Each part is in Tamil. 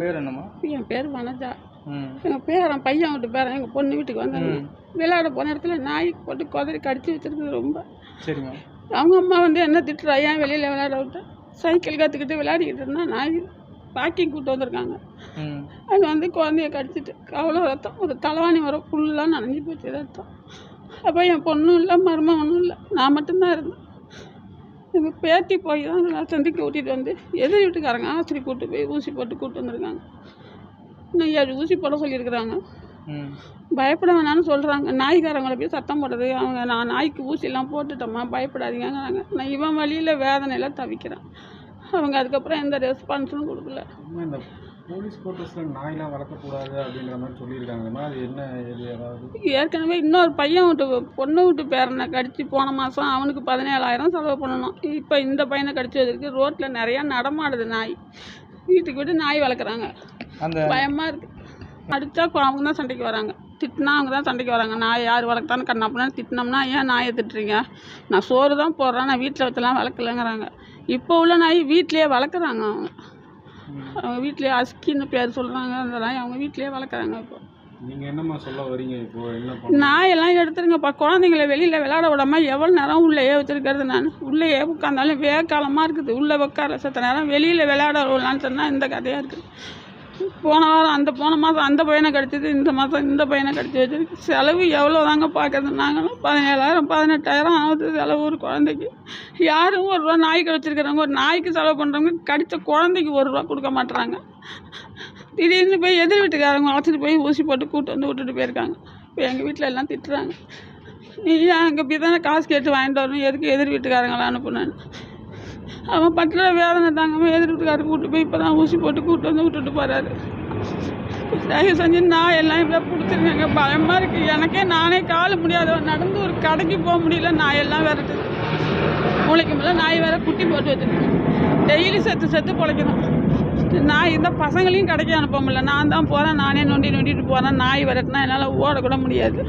பேர் என்னம்மா? என் பேர் வனஜா. எங்கள் பேரன் பையன் வீட்டு பேரன் எங்கள் பொண்ணு வீட்டுக்கு வந்தாங்க. விளையாட போன இடத்துல நாய் போட்டு குதறி கடிச்சு வச்சிருக்குது ரொம்ப. சரிம்மா. அவங்க அம்மா வந்து என்ன திட்டுறா, ஏன் வெளியில் விளையாட விட்டு சைக்கிள் கற்றுக்கிட்டு விளையாடிக்கிட்டு இருந்தா நாய் வாக்கிங் கூப்பிட்டு வந்திருக்காங்க. அது வந்து குழந்தைய கடிச்சிட்டு அவ்வளோ ரத்தம், ஒரு தலைவாணி வரும் ஃபுல்லாக நனைஞ்சி போச்சு ரத்தம். அப்போ என் பொண்ணும் இல்லை மருமகனும் இல்லை, நான் மட்டும்தான் இருந்தேன். எங்கள் பேத்தி போய் தான் நான் சந்திக்க கூட்டிகிட்டு வந்து எதிர் வீட்டுக்காரங்க ஆஸ்பத்திரி கூப்பிட்டு போய் ஊசி போட்டு கூப்பிட்டு வந்திருக்காங்க. இன்னும் 7 ஊசி போட சொல்லியிருக்கிறாங்க. பயப்பட வேணான்னு சொல்கிறாங்க. நாய்க்காரங்களை போய் சத்தம் போடுறது, அவங்க நான் நாய்க்கு ஊசியெல்லாம் போட்டுட்டோம்மா பயப்படாதீங்கிறாங்க. நான் இவன் வழியில் வேதனையில் தவிக்கிறேன். அவங்க அதுக்கப்புறம் எந்த ரெஸ்பான்ஸும் கொடுக்கல. இந்த போலீஸ் குவார்ட்டர்ஸில் நாயெலாம் வளர்க்கக்கூடாது அப்படிங்கிற மாதிரி சொல்லியிருக்காங்கம்மா, அது என்ன இது? ஏதாவது ஏற்கனவே இன்னொரு பையன் வீட்டு பொண்ணு வீட்டு பேரனை கடிச்சு போன மாதம் அவனுக்கு 17,000 செலவு பண்ணணும். இப்போ இந்த பையனை கடிச்சு வச்சிருக்கு. ரோட்டில் நிறையா நடமாடுது நாய். வீட்டுக்கு வீட்டு நாய் வளர்க்குறாங்க. அந்த பயமாக இருக்குது. அடித்தா அவங்க தான் சண்டைக்கு வராங்க, திட்டினா அவங்க தான் சண்டைக்கு வராங்க. நாய் யார் வளர்த்தான்னு கண்ணாப்பினான்னு திட்டினோம்னா ஏன் நாயை திட்டுறீங்க, நான் சோறு தான் போடுறேன், நான் வீட்டில் வச்செல்லாம் வளர்க்கலைங்கிறாங்க. இப்போ உள்ள நாய் வீட்லேயே வளர்க்குறாங்க. அவங்க வீட்லேயே அஸ்கின்னு பேர் சொல்கிறாங்க. அந்த நாய் அவங்க வீட்லேயே வளர்க்குறாங்க. இப்போ நீங்கள் என்னம்மா சொல்ல வரீங்க? இப்போ நாயெல்லாம் எடுத்துருங்கப்பா. குழந்தைங்கள வெளியில் விளையாட விடாமல் எவ்வளோ நேரம் உள்ளேயே வச்சுருக்கிறது? நான் உள்ளேயே உட்காந்தாலும் வேக்காலமாக இருக்குது. உள்ளே உட்கார சத்த நேரம் வெளியில் விளையாட விடலான்னு சொன்னால் இந்த கதையாக இருக்குது. போன மாதம் அந்த பையனை கடிச்சது, இந்த மாதம் இந்த பையனை கடிச்சு வச்சிருக்கு. செலவு எவ்வளோ தாங்க பார்க்குறது? நாங்களும் 17,000 18,000 ஆகுது செலவு ஒரு குழந்தைக்கு. யாரும் ₹1 நாய்க்கு வச்சுருக்கிறவங்க ஒரு நாய்க்கு செலவு பண்ணுறவங்க கடித்த குழந்தைக்கு ₹1 கொடுக்க மாட்டுறாங்க. திடீர்னு போய் எதிர் வீட்டுக்காரங்க அழைச்சிட்டு போய் ஊசி போட்டு கூப்பிட்டு வந்து விட்டுட்டு போயிருக்காங்க. இப்போ எங்கள் வீட்டில் எல்லாம் திட்டுறாங்க, நீ ஏன் அங்கே போய் தானே காசு கேட்டு வாங்கிட்டு வரணும், எதுக்கு எதிர் வீட்டுக்காரங்களை அனுப்புனேன்னு. அவன் பட்டுற வேதனை தாங்காமல் எதிர் வீட்டுக்காரர் கூப்பிட்டு போய் இப்போ தான் ஊசி போட்டு கூப்பிட்டு வந்து விட்டுட்டு போகிறாரு. தயவு செஞ்சு நாய் எல்லாம் இப்படியே பிடிச்சிருக்காங்க. பயமாக இருக்குது எனக்கே. நானே கால் முடியாதவன், நடந்து ஒரு கடைக்கு போக முடியல. நாயெல்லாம் விரட்டுது. மூளைக்கு மேலே நாய் வேற குட்டி போட்டு வச்சுருக்கு. டெய்லி செத்து பிழைக்கணும். நாய் இந்த பசங்களையும் கடைக்கு அனுப்ப முடியல. நான் தான் போகிறேன், நானே நொண்டிட்டு போகிறேன். நாய் விரட்டினா என்னால் ஓடக்கூட முடியாது.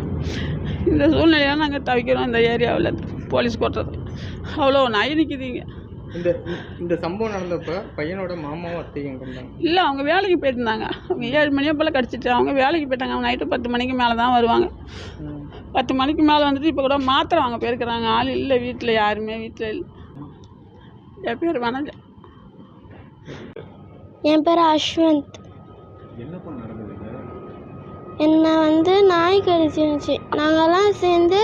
இந்த சூழ்நிலையெல்லாம் நாங்கள் தவிக்கிறோம். இந்த ஏரியாவில் போலீஸ் கோட்டத்தில் அவ்வளோ நாய் நிற்கிதுங்க. இந்த சம்பவம் நடந்தப்போ பையனோட மாமாவும் அத்தையும் கொண்டாங்க இல்லை, அவங்க வேலைக்கு போயிட்டு இருந்தாங்க. அவங்க 7 மணியை போல் கடிச்சிட்டு அவங்க வேலைக்கு போயிட்டாங்க. அவங்க நைட்டு 10 மணிக்கு மேலே தான் வருவாங்க. 10 மணிக்கு மேலே வந்துட்டு இப்போ கூட மாத்திரை வாங்க போயிருக்கிறாங்க. ஆள் இல்லை வீட்டில், யாருமே வீட்டில் இல்லை. என் பேர் வனஜா. என் பேர் அஸ்வந்த். என்னப்பா நடந்தது? என்னை வந்து நாய் கடிச்சிருந்துச்சு. நாங்கள்லாம் சேர்ந்து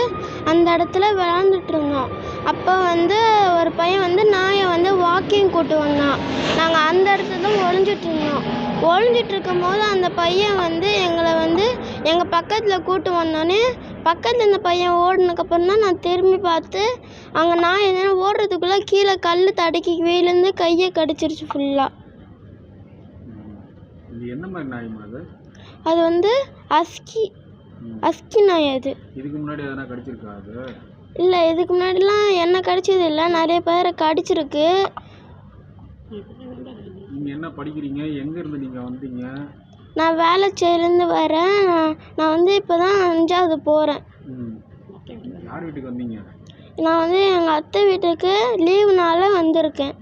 அந்த இடத்துல விளாண்டுட்டு இருந்தோம். அப்போ வந்து ஒரு பையன் வந்து நாயை வந்து வாக்கிங் கூட்டு வந்தான். நாங்கள் அந்த இடத்துல தான் ஒளிஞ்சிட்டு இருக்கும் போது அந்த பையன் வந்து எங்களை வந்து எங்கள் பக்கத்தில் கூட்டு வந்தோடனே பக்கத்தில் இந்த பையன் ஓடினதுக்கப்புறம் தான் நான் திரும்பி பார்த்து அங்கே நாய் எதனா ஓடுறதுக்குள்ளே கீழே கல் தடுக்கி விழுந்து கையை கடிச்சிருச்சு ஃபுல்லாக. என்ன மாதிரி நாய்மா அது? அது வந்து அஸ்கி நாய். அது இதுக்கு முன்னாடி எதனா கடிச்சிருக்கா அது? இல்லை, இதுக்கு முன்னாடிலாம் என்ன கடிச்சது இல்லை, நிறைய பேரை கடிச்சிருக்கு. நீங்கள் என்ன படிக்கிறீங்க? எங்கேருந்து நீங்கள் வந்தீங்க? நான் வேளச்சேரிலேருந்து வரேன். நான் வந்து இப்போ தான் 5வது போகிறேன். யார் வீட்டுக்கு வந்தீங்க? நான் வந்து எங்கள் அத்தை வீட்டுக்கு லீவுனால வந்திருக்கேன்.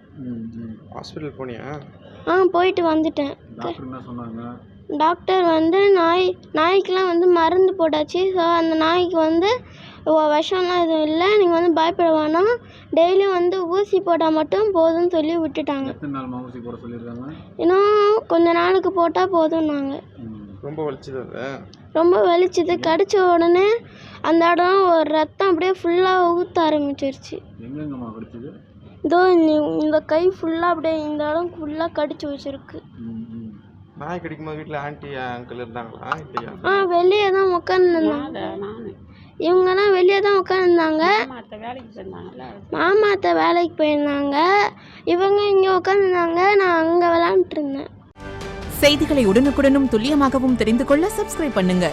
ஹாஸ்பிட்டல் போனியா? போயிட்டு வந்துட்டேன். டாக்டர் என்ன சொன்னாங்க? டாக்டர் வந்து நாய்க்கெலாம் வந்து மருந்து போட்டாச்சு. ஸோ அந்த நாய்க்கு வந்து விஷம்லாம் எதுவும் இல்லை, நீங்கள் வந்து பயப்பட வேணாம், டெய்லியும் வந்து ஊசி போட்டால் மட்டும் போதும்னு சொல்லி விட்டுட்டாங்க. எத்தனை நாள் ஊசி போட சொல்லியிருக்காங்க? இன்னும் கொஞ்ச நாளுக்கு போட்டால் போதும்னாங்க. ரொம்ப வலிச்சது. கடித்த உடனே அந்த இடம் ஒரு ரத்தம் அப்படியே ஃபுல்லாக ஊற்ற ஆரம்பிச்சிருச்சு. எங்கெங்கம்மா கடிச்சது? இதோ இந்த கை ஃபுல்லாக அப்படியே இந்த இடம் ஃபுல்லாக கடிச்சு வச்சிருக்கு. நாய் கடிக்கும்போது வீட்டில் ஆன்ட்டி அங்கிள் இருந்தாங்களா? வெளியே தான் உட்காந்துருந்தாங்க. இவங்கெல்லாம் வெளியே தான் உட்காந்துருந்தாங்க. மாமா அத்தை வேலைக்கு போயிருந்தாங்க. இவங்க இங்கே உட்காந்துருந்தாங்க, நான் அங்கே விளாண்டுட்டு இருந்தேன். செய்திகளை உடனுக்குடனும் துல்லியமாகவும் தெரிந்து கொள்ள சப்ஸ்கிரைப் பண்ணுங்க.